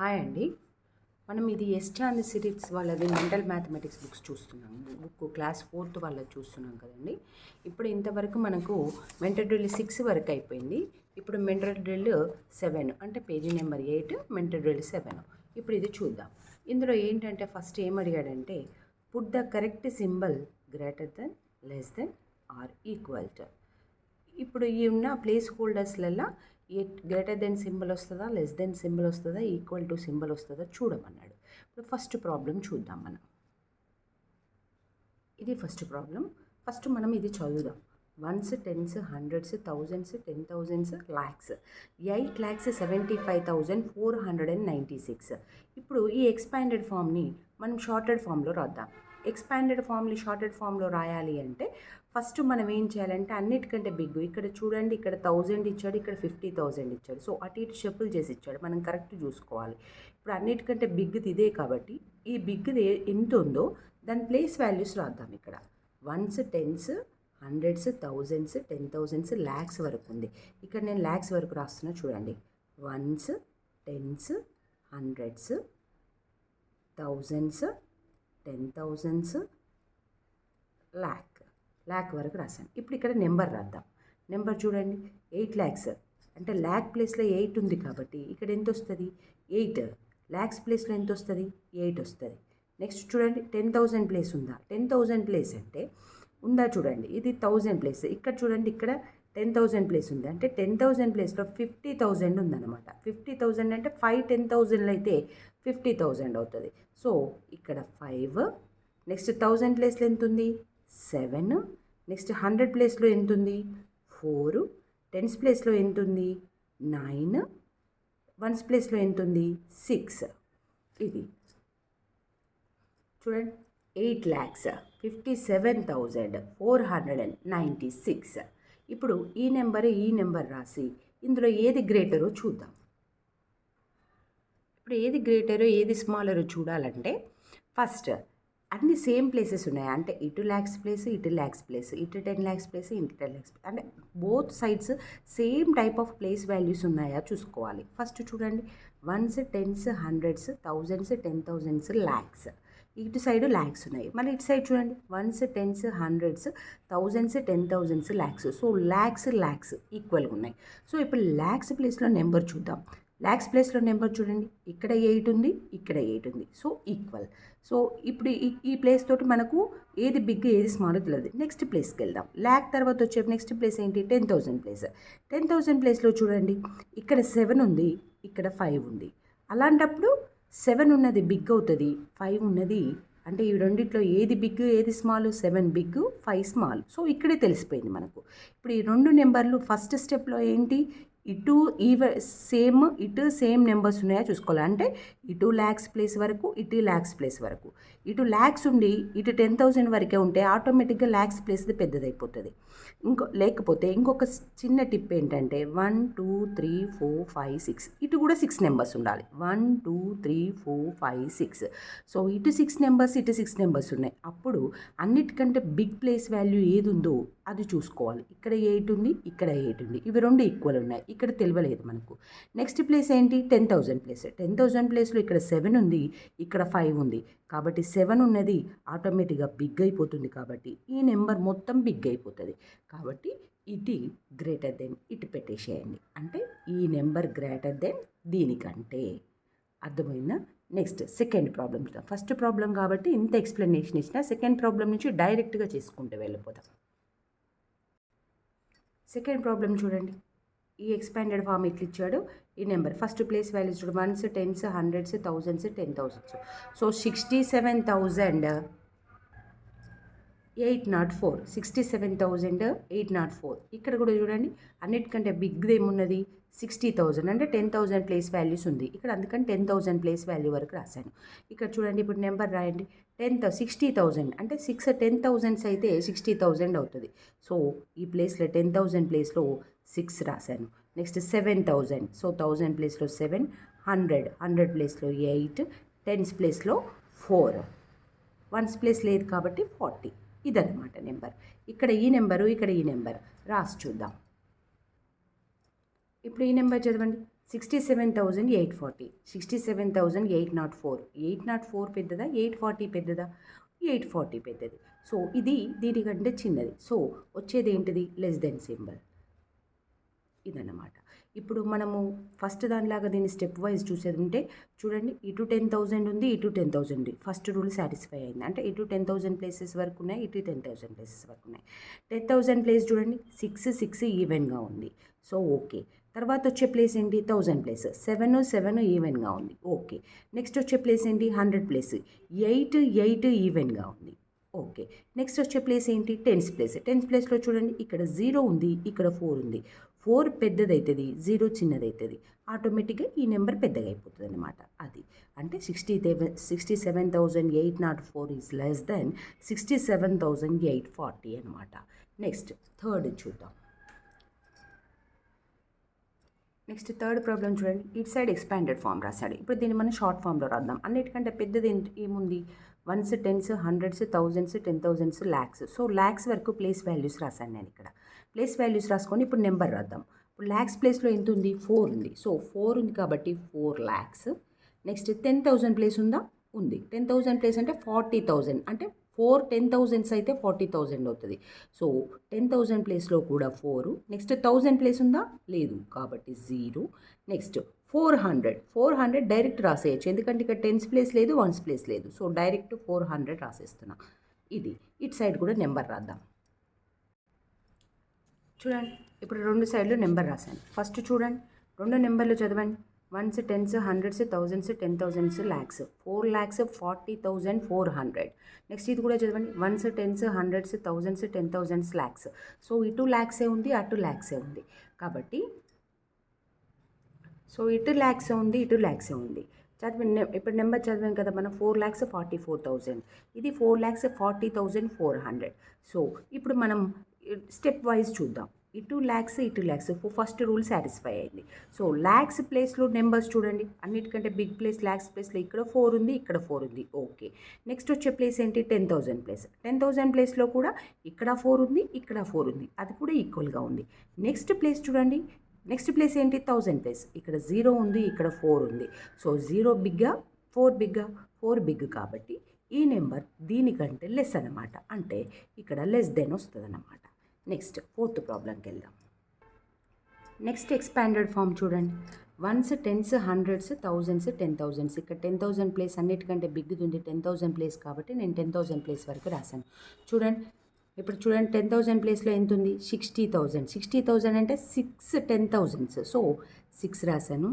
Hi అండి. మనం ఇది ఎస్టాండ్ సిరీస్ వాళ్ళది మెంటల్ మ్యాథమెటిక్స్ బుక్స్ చూస్తున్నాం. బుక్ క్లాస్ 4th వాళ్ళది చూస్తున్నాం కదండి. ఇప్పుడు ఇంతవరకు మనకు మెంటల్ డ్రిల్ 6 వరకు అయిపోయింది. ఇప్పుడు మెంటల్ డ్రిల్ 7 అంటే పేజీ నెంబర్ 8 మెంటల్ డ్రిల్ 7. ఇప్పుడు ఇది చూద్దాం. ఇందులో ఏంటంటే ఫస్ట్ ఏం అడిగాడంటే put the correct symbol greater than, less than or equal to. ఇప్పుడు ఈ ఉన్న ప్లేస్ హోల్డర్స్లలో గ్రేటర్ దెన్ సింబల్ వస్తుందా, లెస్ దెన్ సింబల్ వస్తుందా, ఈక్వల్ టు సింబల్ వస్తుందా చూడమన్నాడు. ఇప్పుడు ఫస్ట్ ప్రాబ్లం చూద్దాం మనం. ఇది ఫస్ట్ ప్రాబ్లం. ఫస్ట్ మనం ఇది చదువుదాం. 1s, 10s, 100s, 1000s, 10,000s, lakhs. 8,75,496. ఇప్పుడు ఈ ఎక్స్పాండెడ్ ఫామ్ని మనం షార్టెడ్ ఫామ్లో రాద్దాం. ఎక్స్పాండెడ్ ఫామ్ని షార్టెడ్ ఫామ్లో రాయాలి అంటే ఫస్ట్ మనం ఏం చేయాలంటే అన్నిటికంటే బిగ్, ఇక్కడ చూడండి, ఇక్కడ 1000 ఇచ్చాడు, ఇక్కడ 50,000 ఇచ్చాడు. సో అటు ఇటు షఫుల్ చేసి ఇచ్చాడు, మనం కరెక్ట్ చూసుకోవాలి. ఇప్పుడు అన్నిటికంటే బిగ్ది ఇదే కాబట్టి ఈ బిగ్ది ఎంత ఉందో దాని ప్లేస్ వాల్యూస్ రాద్దాం. ఇక్కడ 1s, 10s, 100s, 1000s, 10,000s, lakhs వరకు ఉంది. ఇక్కడ నేను lakhs వరకు రాస్తున్నా చూడండి. 1s, 10s, 100s, 1000s, 10,000s, lakh వరకు రాశాను. ఇప్పుడు ఇక్కడ నెంబర్ రాద్దాం. నెంబర్ చూడండి, 8 lakhs అంటే ల్యాక్ ప్లేస్లో 8 ఉంది కాబట్టి ఇక్కడ ఎంత వస్తుంది? 8. lakhs ప్లేస్లో ఎంత వస్తుంది? 8 వస్తుంది. నెక్స్ట్ చూడండి, 10,000 ప్లేస్ ఉందా? 10,000 ప్లేస్ అంటే ఉందా చూడండి, ఇది 1000 ప్లేస్. ఇక్కడ చూడండి, ఇక్కడ 10,000 ప్లేస్ ఉంది అంటే 10,000 ప్లేస్లో 50,000 ఉందన్నమాట. 50,000 అంటే 5 10,000 అయితే 50,000 అవుతుంది. సో ఇక్కడ 5. నెక్స్ట్ 1000 ప్లేస్లో ఎంత ఉంది? 7. నెక్స్ట్ 100 ప్లేస్లో ఎంత ఉంది? 4. 10s ప్లేస్లో ఎంత ఉంది? 9. 1s ప్లేస్లో ఎంత ఉంది? 6. ఇది చూడండి, 8,57,496. ఇప్పుడు ఈ నెంబర్ రాసి ఇందులో ఏది గ్రేటరో చూద్దాం. ఇప్పుడు ఏది గ్రేటరో ఏది స్మాలరో చూడాలంటే ఫస్ట్ అన్ని సేమ్ ప్లేసెస్ ఉన్నాయి. అంటే ఇటు lakhs ప్లేస్, ఇటు lakhs ప్లేస్, ఇటు 10 lakhs ప్లేస్, ఇటు 10 lakhs ప్లేస్, అంటే both sides same type of place values ఉన్నాయా చూసుకోవాలి. ఫస్ట్ చూడండి, 1s, 10s, 100s, 1000s, 10,000s, lakhs. ఇటు సైడ్ lakhs ఉన్నాయి. మళ్ళీ ఇటు సైడ్ చూడండి, 1s, 10s, 100s, 1000s, 10,000s, lakhs. So lakhs ఈక్వల్గా ఉన్నాయి. సో ఇప్పుడు lakhs ప్లేస్లో నెంబర్ చూద్దాం. lakhs ప్లేస్లో నెంబర్ చూడండి, ఇక్కడ 8 ఉంది, ఇక్కడ 8 ఉంది. So equal. సో ఇప్పుడు ఈ ప్లేస్ తోటి మనకు ఏది బిగ్ ఏది స్మాల్ తెలియదు. నెక్స్ట్ ప్లేస్కి వెళ్దాం. ల్యాక్ తర్వాత వచ్చే నెక్స్ట్ ప్లేస్ ఏంటి? 10,000 ప్లేస్. 10,000 ప్లేస్లో చూడండి, ఇక్కడ 7 ఉంది, ఇక్కడ 5 ఉంది. అలాంటప్పుడు 7 ఉన్నది బిగ్ అవుతుంది, 5 ఉన్నది అంటే ఈ రెండిట్లో ఏది బిగ్ ఏది స్మాల్? 7 big, 5 small. సో ఇక్కడే తెలిసిపోయింది మనకు. ఇప్పుడు ఈ రెండు నెంబర్లు ఫస్ట్ స్టెప్లో ఏంటి? ఇటు సేమ్ నెంబర్స్ ఉన్నాయా చూసుకోవాలి. అంటే ఇటు lakhs ప్లేస్ వరకు, ఇటు lakhs ప్లేస్ వరకు. ఇటు lakhs ఉండి ఇటు 10,000 వరకే ఉంటే ఆటోమేటిక్గా lakhs ప్లేస్ది పెద్దదైపోతుంది. లేకపోతే ఇంకొక చిన్న టిప్ ఏంటంటే 1 2 3 4 5 6 ఇటు కూడా 6 నెంబర్స్ ఉండాలి. 1 2 3 4 5 6. సో ఇటు 6 నెంబర్స్, ఇటు 6 నెంబర్స్ ఉన్నాయి. అప్పుడు అన్నిటికంటే బిగ్ ప్లేస్ వాల్యూ ఏది ఉందో అది చూసుకోవాలి. ఇక్కడ 8 ఉంది, ఇక్కడ 8 ఉంది. ఇవి రెండు ఈక్వల్ ఉన్నాయి. ఇక్కడ తెలియలేదు మనకు. నెక్స్ట్ ప్లేస్ ఏంటి? 10,000 ప్లేస్. 10,000 ప్లేస్లో ఇక్కడ 7 ఉంది, ఇక్కడ 5 ఉంది. కాబట్టి 7 ఉన్నది ఆటోమేటిక్గా బిగ్ అయిపోతుంది. కాబట్టి ఈ నెంబర్ మొత్తం బిగ్ అయిపోతుంది. కాబట్టి ఇది గ్రేటర్ దెన్ ఇటు పెట్టేసేయండి. అంటే ఈ నెంబర్ గ్రేటర్ దెన్ దీనికంటే. అర్థమైందా? నెక్స్ట్ సెకండ్ ప్రాబ్లం చూద్దాం. ఫస్ట్ ప్రాబ్లం కాబట్టి ఇంత ఎక్స్ప్లెనేషన్ ఇచ్చిన, సెకండ్ ప్రాబ్లం నుంచి డైరెక్ట్గా చేసుకుంటూ వెళ్ళిపోదాం. సెకండ్ ప్రాబ్లం చూడండి, ఈ ఎక్స్పాండెడ్ ఫామ్ ఇట్లా ఇచ్చాడు. ఈ నెంబర్ ఫస్ట్ ప్లేస్ వాల్యూస్ చూడు, 1s, 10s, 100s, 1000s, 10,000. So 67,804. 67,804. ఇక్కడ కూడా చూడండి, అన్నిటికంటే బిగ్ది ఏమున్నది? 60,000 అంటే 10,000 ప్లేస్ వాల్యూస్ ఉంది ఇక్కడ. అందుకని 10,000 ప్లేస్ వాల్యూ వరకు రాశాను. ఇక్కడ చూడండి, ఇప్పుడు నెంబర్ రాయండి. 60,000 అంటే 10,000 అయితే 60,000 అవుతుంది. సో ఈ ప్లేస్లో 10,000 ప్లేస్లో 6 రాశాను. నెక్స్ట్ 7,000. సో 1000 ప్లేస్లో 7. 100 ప్లేస్లో 8. 10s ప్లేస్లో 4. 1s ప్లేస్ లేదు కాబట్టి 40. ఇదన్నమాట నెంబర్. ఇక్కడ ఈ నెంబరు, ఇక్కడ ఈ నెంబర్ రాసి చూద్దాం. ఇప్పుడు ఈ నెంబర్ చదవండి, 67,840, 67,804, 804 పెద్దదా, 840 పెద్దదా? 840 పెద్దది. సో ఇది దీనికంటే చిన్నది. సో వచ్చేది ఏంటిది? Less than symbol. ఇదన్నమాట. ఇప్పుడు మనము ఫస్ట్ దానిలాగా దీన్ని స్టెప్ వైజ్ చూసేది ఉంటే చూడండి, ఇటు 10,000 ఉంది, ఇటు 10,000 ఉంది. ఫస్ట్ రూల్ సాటిస్ఫై అయింది. అంటే ఇటు 10,000 ప్లేసెస్ వరకు ఉన్నాయి, ఇటు 10,000 ప్లేసెస్ వరకు ఉన్నాయి. 10,000 ప్లేస్ చూడండి, 6 ఈవెన్గా ఉంది. So okay. తర్వాత వచ్చే ప్లేస్ ఏంటి? 1000 ప్లేస్, 7 ఈవెన్గా ఉంది. ఓకే. నెక్స్ట్ వచ్చే ప్లేస్ ఏంటి? 100 ప్లేస్, 8 ఈవెన్గా ఉంది. ఓకే. నెక్స్ట్ వచ్చే ప్లేస్ ఏంటి? Tens place. టెన్స్ ప్లేస్లో చూడండి, ఇక్కడ 0 ఉంది, ఇక్కడ 4 ఉంది. 4 పెద్దదవుతుంది, 0 చిన్నదవుతుంది. ఆటోమేటిక్గా ఈ నెంబర్ పెద్దగా అయిపోతుంది అనమాట. అది అంటే 67,804 ఈజ్ లెస్ దెన్ 67,840 అనమాట. నెక్స్ట్ థర్డ్ చూద్దాం. నెక్స్ట్ థర్డ్ ప్రాబ్లం చూడండి, ఇట్ సైడ్ ఎక్స్పాండెడ్ ఫామ్ రాశాడు. ఇప్పుడు దీన్ని మనం షార్ట్ ఫామ్లో రాద్దాం. అన్నిటికంటే పెద్దది ఏముంది? 1s, 10s, 100s, 1000s, 10,000s, lakhs. So lakhs వరకు ప్లేస్ వాల్యూస్ రాశాను నేను ఇక్కడ. ప్లేస్ వాల్యూస్ రాసుకొని ఇప్పుడు నెంబర్ రాద్దాం. ఇప్పుడు ల్యాక్స్ ప్లేస్లో ఎంత ఉంది? 4 ఉంది. సో 4 ఉంది కాబట్టి 4 lakhs. నెక్స్ట్ 10,000 ప్లేస్ ఉందా? ఉంది. 10,000 ప్లేస్ అంటే 40,000, అంటే 4 10,000s అయితే 40,000 అవుతుంది. సో 10,000 ప్లేస్లో కూడా 4. నెక్స్ట్ 1000 ప్లేస్ ఉందా? లేదు కాబట్టి 0. నెక్స్ట్ 400 డైరెక్ట్ రాసేయచ్చు, ఎందుకంటే ఇక్కడ 10s ప్లేస్ లేదు, 1s ప్లేస్ లేదు. So direct 400 రాసేస్తున్నా. ఇది ఇటు సైడ్ కూడా నెంబర్ రాద్దాం. చూడండి, ఇప్పుడు రెండు సైడ్లు నెంబర్ రాశాను. ఫస్ట్ చూడండి, రెండు నెంబర్లు చదవండి. 1s, 10s, 100s, 1000s, 10,000s, lakhs. 4,40,400. Next ఇది కూడా చదవండి. 1s, 10s, 100s, 1000s, 10,000s, lakhs. So ఇటు ల్యాక్సే ఉంది, అటు ల్యాక్సే ఉంది. కాబట్టి సో ఇటు ల్యాక్సే ఉంది, ఇటు ల్యాక్సే ఉంది. ఇప్పుడు నెంబర్ చదివాం కదా మనం, 4,44,000. ఇది 4,40,400. సో ఇప్పుడు మనం స్టెప్ వైజ్ చూద్దాం. ఇటు ల్యాక్స్, ఇటు ల్యాక్స్. ఫస్ట్ రూల్ సాటిస్ఫై అయింది. సో ల్యాక్స్ ప్లేస్లో నెంబర్స్ చూడండి, అన్నిటికంటే బిగ్ ప్లేస్ ల్యాక్స్ ప్లేస్లో ఇక్కడ 4 ఉంది, ఇక్కడ 4 ఉంది. ఓకే. నెక్స్ట్ వచ్చే ప్లేస్ ఏంటి? 10,000 ప్లేస్. 10,000 ప్లేస్లో కూడా ఇక్కడ 4 ఉంది, ఇక్కడ 4 ఉంది. అది కూడా ఈక్వల్గా ఉంది. నెక్స్ట్ ప్లేస్ చూడండి, నెక్స్ట్ ప్లేస్ ఏంటి? 1000 ప్లేస్. ఇక్కడ 0 ఉంది, ఇక్కడ 4 ఉంది. సో 0 బిగ్గా, 4 బిగ్గా? 4 బిగ్ కాబట్టి ఈ నెంబర్ దీనికంటే లెస్ అనమాట. అంటే ఇక్కడ లెస్ దెన్ వస్తుంది అన్నమాట. నెక్స్ట్ ఫోర్త్ ప్రాబ్లంకి వెళ్దాం. నెక్స్ట్ ఎక్స్పాండెడ్ ఫామ్ చూడండి. 1s, 10s, 100s, 1000s, 10,000s. ఇక్కడ 10,000 ప్లేస్ అన్నిటికంటే బిగ్ది ఉంది, 10,000 ప్లేస్ కాబట్టి నేను 10,000 ప్లేస్ వరకు రాశాను. చూడండి, ఇప్పుడు చూడండి, 10,000 ప్లేస్లో ఎంత ఉంది? 60,000. 60,000 అంటే 6 10,000s. సో 6 రాశాను.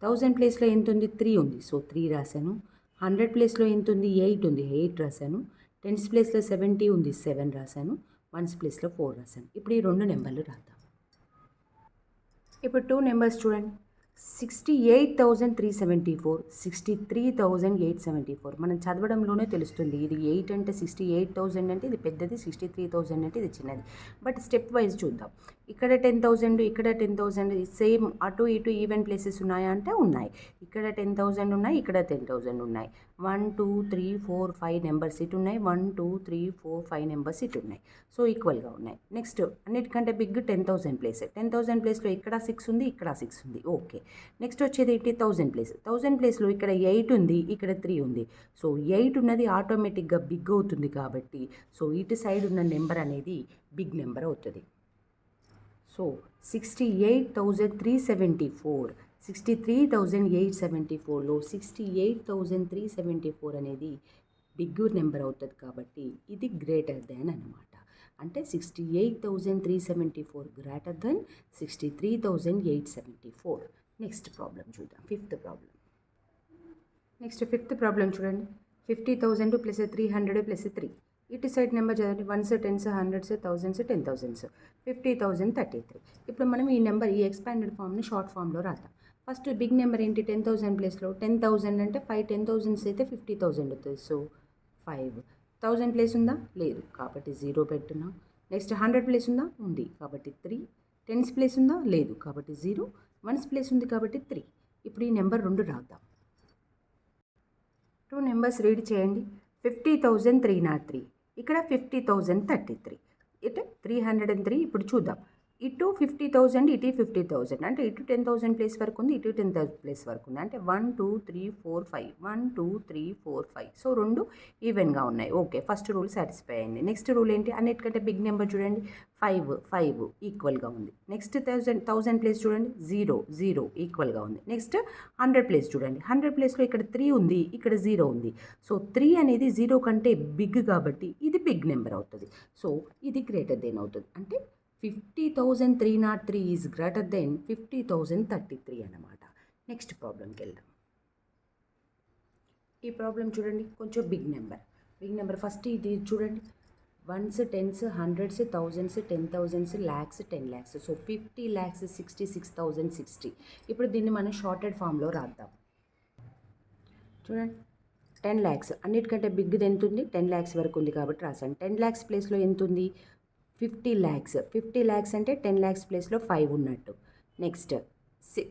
1000 ప్లేస్లో ఎంత ఉంది? 3 ఉంది. సో 3 రాశాను. 100 ప్లేస్లో ఎంత ఉంది? 8 ఉంది. 8 రాశాను. 10s ప్లేస్లో 70 ఉంది. 7 రాశాను. 1s ప్లేస్లో 4 రాశాను. ఇప్పుడు ఈ రెండు నెంబర్లు రాద్దాం. ఇప్పుడు 2 నెంబర్స్ చూడండి. 68,374, 63,874. మనం చదవడంలోనే తెలుస్తుంది. ఇది 8 అంటే 68,000 అంటే ఇది పెద్దది, 63,000 అంటే ఇది చిన్నది. బట్ స్టెప్ వైజ్ చూద్దాం. ఇక్కడ 10,000, ఇక్కడ 10,000 సేమ్ అటు ఇటు ఈవెన్ ప్లేసెస్ ఉన్నాయా అంటే ఉన్నాయి. ఇక్కడ 10,000 ఉన్నాయి, ఇక్కడ 10,000 ఉన్నాయి. 1 2 3 4 5 నెంబర్స్ ఇటు ఉన్నాయి, 1 2 3 4 5 నెంబర్స్ ఇటు ఉన్నాయి. సో ఈక్వల్గా ఉన్నాయి. నెక్స్ట్ అన్నిటికంటే బిగ్ 10,000 ప్లేస్. 10,000 ప్లేస్లో ఇక్కడ 6 ఉంది, ఇక్కడ 6 ఉంది. ఓకే. నెక్స్ట్ వచ్చేది ఏంటి? 1000 ప్లేస్. 1000 ప్లేస్లో ఇక్కడ 8 ఉంది, ఇక్కడ 3 ఉంది. సో 8 ఉన్నది ఆటోమేటిక్గా బిగ్ అవుతుంది కాబట్టి సో ఇటు సైడ్ ఉన్న నెంబర్ అనేది బిగ్ నెంబర్ అవుతుంది. సో 68,374, 63,874లో 68,374 అనేది బిగ్ నెంబర్ అవుతుంది కాబట్టి ఇది గ్రేటర్ దెన్ అన్నమాట. అంటే 68,374 గ్రేటర్ దెన్ 63,874. నెక్స్ట్ ప్రాబ్లం చూద్దాం. ఫిఫ్త్ ప్రాబ్లం చూడండి. 50,000 ప్లస్ 300 ప్లస్ 3. ఇటు సైడ్ నెంబర్ చదవండి. 1s, 10s, 100s, 1000s, 10,000s. 50,033. ఇప్పుడు మనం ఈ నెంబర్, ఈ ఎక్స్పాండెడ్ ఫామ్ని షార్ట్ ఫామ్లో రాద్దాం. ఫస్ట్ బిగ్ నెంబర్ ఏంటి? 10,000 ప్లేస్లో 10,000 అంటే 5 10,000s అయితే 50,000 అవుతుంది. సో 5. 1000 ప్లేస్ ఉందా? లేదు కాబట్టి 0 పెట్టున్నా. నెక్స్ట్ 100 ప్లేస్ ఉందా? ఉంది కాబట్టి 3. 10s ప్లేస్ ఉందా? లేదు కాబట్టి 0. 1s ప్లేస్ ఉంది కాబట్టి 3. ఇప్పుడు ఈ నెంబర్ 2 రాద్దాం. 2 నెంబర్స్ రీడ్ చేయండి. 50,303, ఇక్కడ 50,033. ఇటు 303. ఇప్పుడు చూద్దాం, ఇటు 50,000 ఇటు 50,000 అంటే ఇటు 10,000 ప్లేస్ వరకు ఉంది, ఇటు 10,000 ప్లేస్ వరకు ఉంది. అంటే 1 2 3 4 5 1 2 3 4 5. సో రెండు ఈవెన్గా ఉన్నాయి. ఓకే, ఫస్ట్ రూల్ సాటిస్ఫై అయింది. నెక్స్ట్ రూల్ ఏంటి? అన్నిటికంటే బిగ్ నెంబర్ చూడండి, 5 ఈక్వల్గా ఉంది. నెక్స్ట్ 1000 ప్లేస్ చూడండి, 0 ఈక్వల్గా ఉంది. నెక్స్ట్ 100 ప్లేస్ చూడండి, 100 ప్లేస్లో ఇక్కడ 3 ఉంది, ఇక్కడ 0 ఉంది. సో 3 అనేది 0 కంటే బిగ్ కాబట్టి ఇది బిగ్ నెంబర్ అవుతుంది. సో ఇది గ్రేటర్ దెన్ అవుతుంది. అంటే 50,303 ఈజ్ గ్రేటర్ దెన్ 50,033 అన్నమాట. నెక్స్ట్ ప్రాబ్లంకి వెళ్దాం. ఈ ప్రాబ్లం చూడండి, కొంచెం బిగ్ నెంబర్ ఫస్ట్ ఇది చూడండి, 1s 10s 100s 1000s 10,000s lakhs 10 lakhs. So 50 lakhs 66,060. ఇప్పుడు దీన్ని మనం షార్టెడ్ ఫామ్లో రాద్దాం. చూడండి, 10 lakhs అన్నిటికంటే బిగ్ది ఎంత ఉంది? 10 lakhs వరకు ఉంది కాబట్టి రాశాను. 10 lakhs ప్లేస్లో ఎంత ఉంది? 50 lakhs అంటే 10 lakhs ప్లేస్లో 5 ఉన్నట్టు. నెక్స్ట్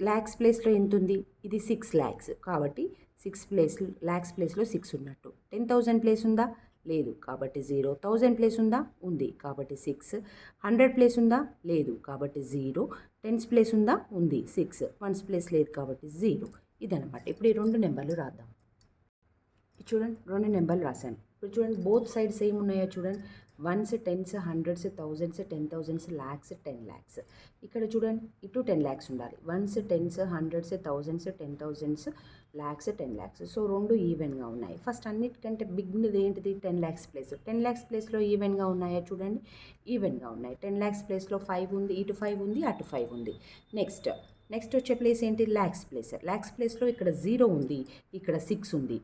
ల్యాక్స్ ప్లేస్లో ఎంత ఉంది? ఇది 6 lakhs కాబట్టి 6 lakhs ప్లేస్లో 6 ఉన్నట్టు. 10,000 ప్లేస్ ఉందా? లేదు కాబట్టి 0. 1000 ప్లేస్ ఉందా? ఉంది కాబట్టి 6. 100 ప్లేస్ ఉందా? లేదు కాబట్టి 0. 10s ప్లేస్ ఉందా? ఉంది 6. 1s ప్లేస్ లేదు కాబట్టి 0. ఇదనమాట. ఇప్పుడు ఈ రెండు నెంబర్లు రాద్దాం. చూడండి, రెండు నెంబర్లు రాశాను. ఇప్పుడు చూడండి, బోత్ సైడ్స్ ఏమున్నాయో చూడండి, 1s 10s 100s 1000s 10,000s lakhs 10 lakhs. ఇక్కడ చూడండి, ఇటు 10 lakhs ఉండాలి. 1s 10s 100s 1000s 10,000s lakhs 10 lakhs. So రెండు ఈవెన్గా ఉన్నాయి. ఫస్ట్ అన్నిటికంటే బిగ్ది ఏంటిది? 10 lakhs ప్లేస్. 10 lakhs ప్లేస్లో ఈవెన్గా ఉన్నాయా చూడండి, ఈవెన్గా ఉన్నాయి. 10 lakhs ప్లేస్లో 5 ఉంది, ఇటు 5 ఉంది, అటు 5 ఉంది. నెక్స్ట్ వచ్చే ప్లేస్ ఏంటి? ల్యాక్స్ ప్లేస్లో ఇక్కడ 0 ఉంది, ఇక్కడ 6 ఉంది.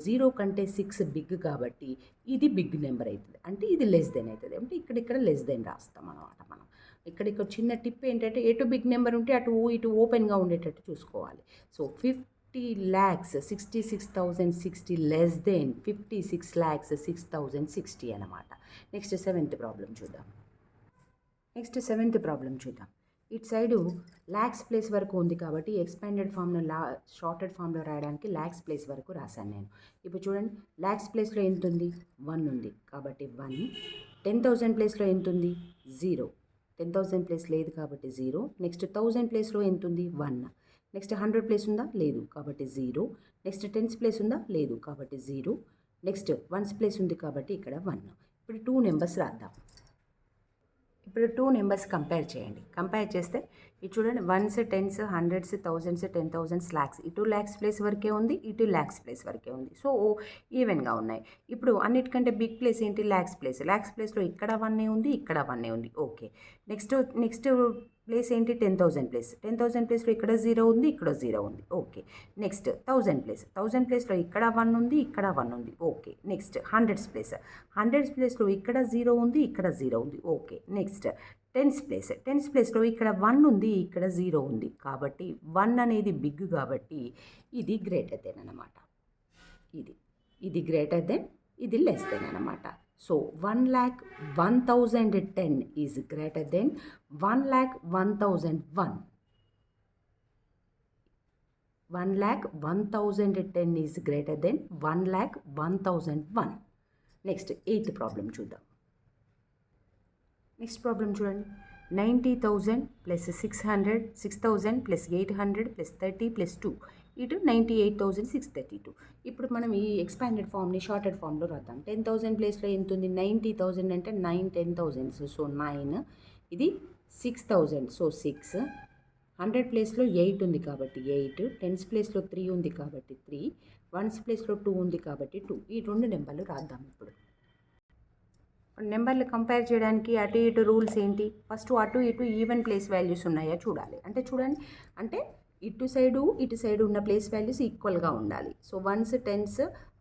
0 కంటే 6 బిగ్ కాబట్టి ఇది బిగ్ నెంబర్ అవుతుంది. అంటే ఇది లెస్ దెన్ అవుతుంది. అంటే ఇక్కడ లెస్ దెన్ రాస్తాం అన్నమాట. మనం ఇక్కడ చిన్న టిప్ ఏంటంటే, ఎటు బిగ్ నెంబర్ ఉంటే అటు ఇటు ఓపెన్గా ఉండేటట్టు చూసుకోవాలి. So 50 lakhs 66,060 less than 56 lakhs 6,060 అన్నమాట. నెక్స్ట్ సెవెంత్ ప్రాబ్లం చూద్దాం. ఇటు సైడు ల్యాక్స్ ప్లేస్ వరకు ఉంది కాబట్టి ఎక్స్పాండెడ్ ఫామ్లో షార్టెడ్ ఫామ్లో రాయడానికి ల్యాక్స్ ప్లేస్ వరకు రాశాను నేను. ఇప్పుడు చూడండి, ల్యాక్స్ ప్లేస్లో ఎంత ఉంది? 1 ఉంది కాబట్టి 1. 10,000 ప్లేస్లో ఎంత ఉంది? 0. 10,000 ప్లేస్ లేదు కాబట్టి 0. నెక్స్ట్ 1000 ప్లేస్లో ఎంత ఉంది? 1. నెక్స్ట్ 100 ప్లేస్ ఉందా? లేదు కాబట్టి 0. నెక్స్ట్ 10s ప్లేస్ ఉందా? లేదు కాబట్టి 0. నెక్స్ట్ 1s ప్లేస్ ఉంది కాబట్టి ఇక్కడ 1. ఇప్పుడు 2 నెంబర్స్ రాద్దాం. ఇప్పుడు 2 నెంబర్స్ కంపేర్ చేయండి. కంపేర్ చేస్తే ఇది చూడండి, 1s 10s 100s 1000s 10,000s lakhs. ఇటు ల్యాక్స్ ప్లేస్ వరకే ఉంది, ఇటు ల్యాక్స్ ప్లేస్ వరకే ఉంది. సో ఈవెన్గా ఉన్నాయి. ఇప్పుడు అన్నిటికంటే బిగ్ ప్లేస్ ఏంటి? ల్యాక్స్ ప్లేస్లో ఇక్కడ 1 ఉంది, ఇక్కడ 1 ఉంది. ఓకే, నెక్స్ట్ ప్లేస్ ఏంటి? 10,000 ప్లేస్. 10,000 ప్లేస్లో ఇక్కడ 0 ఉంది, ఇక్కడ 0 ఉంది. ఓకే, నెక్స్ట్ 1000 ప్లేస్లో ఇక్కడ 1 ఉంది, ఇక్కడ 1 ఉంది. ఓకే, నెక్స్ట్ 100s ప్లేస్లో ఇక్కడ 0 ఉంది, ఇక్కడ 0 ఉంది. ఓకే, నెక్స్ట్ 10s ప్లేస్లో ఇక్కడ 1 ఉంది, ఇక్కడ 0 ఉంది. కాబట్టి 1 అనేది బిగ్ కాబట్టి ఇది గ్రేటర్ దెన్ అన్నమాట. ఇది గ్రేటర్ దెన్, ఇది లెస్ దెన్ అన్నమాట. So 1,01,010 is greater than 1,01,001. 1,01,010 is greater than 1,01,001. Next 8th problem చూద్దాం. నెక్స్ట్ ప్రాబ్లం చూడండి, 90,000 ప్లస్ 6,000 ప్లస్ 800 ప్లస్ 30 ప్లస్ 2 ఇటు 98,632. ఇప్పుడు మనం ఈ ఎక్స్పాండెడ్ ఫామ్ని షార్టెడ్ ఫామ్లో రాద్దాం. 10,000 ప్లేస్లో ఎంత ఉంది? 90,000 అంటే 9 10,000. సో 9, ఇది 6,000 సో 6. 100 ప్లేస్లో 8 ఉంది కాబట్టి 8. 10s ప్లేస్లో 3 ఉంది కాబట్టి 3. 1s ప్లేస్లో 2 ఉంది కాబట్టి 2. ఈ రెండు నెంబర్లు రాద్దాం. ఇప్పుడు నెంబర్లు కంపేర్ చేయడానికి అటు ఇటు రూల్స్ ఏంటి? ఫస్ట్ అటు ఇటు ఈవెన్ ప్లేస్ వాల్యూస్ ఉన్నాయా చూడాలి. అంటే చూడండి, అంటే ఇటు సైడు ఉన్న ప్లేస్ వాల్యూస్ ఈక్వల్గా ఉండాలి. So 1s 10s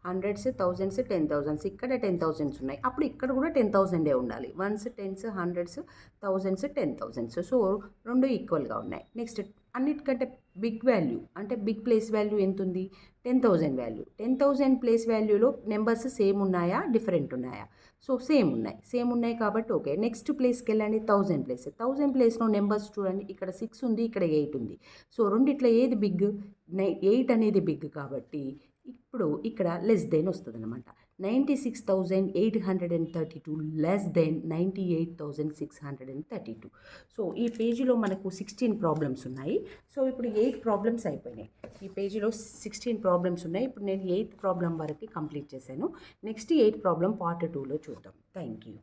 100s 1000s 10,000s ఇక్కడ 10,000s ఉన్నాయి, అప్పుడు ఇక్కడ కూడా 10,000 ఉండాలి. 1s 10s 100s 1000s 10,000s. So రెండు ఈక్వల్గా ఉన్నాయి. నెక్స్ట్ అన్నిటికంటే బిగ్ వాల్యూ అంటే బిగ్ ప్లేస్ వాల్యూ ఎంత ఉంది? 10,000 వాల్యూ. 10,000 ప్లేస్ వాల్యూలో నెంబర్స్ సేమ్ ఉన్నాయా, డిఫరెంట్ ఉన్నాయా? సో సేమ్ ఉన్నాయి కాబట్టి ఓకే. నెక్స్ట్ ప్లేస్కి వెళ్ళండి, 1000 ప్లేస్లో నెంబర్స్ చూడండి, ఇక్కడ 6 ఉంది, ఇక్కడ 8 ఉంది. సో రెండిట్లో ఏది బిగ్? 8 అనేది బిగ్ కాబట్టి ఇప్పుడు ఇక్కడ లెస్ దెన్ వస్తుంది అనమాట. 96,832 లెస్ దెన్ 98,632. సో ఈ పేజీలో మనకు 16 ప్రాబ్లమ్స్ ఉన్నాయి. సో ఇప్పుడు 8 ప్రాబ్లమ్స్ అయిపోయినాయి. ఈ పేజీలో 16 ప్రాబ్లమ్స్ ఉన్నాయి. ఇప్పుడు నేను 8th ప్రాబ్లం వరకు కంప్లీట్ చేశాను. నెక్స్ట్ 8th ప్రాబ్లం పార్ట్ 2లో చూద్దాం. Thank you.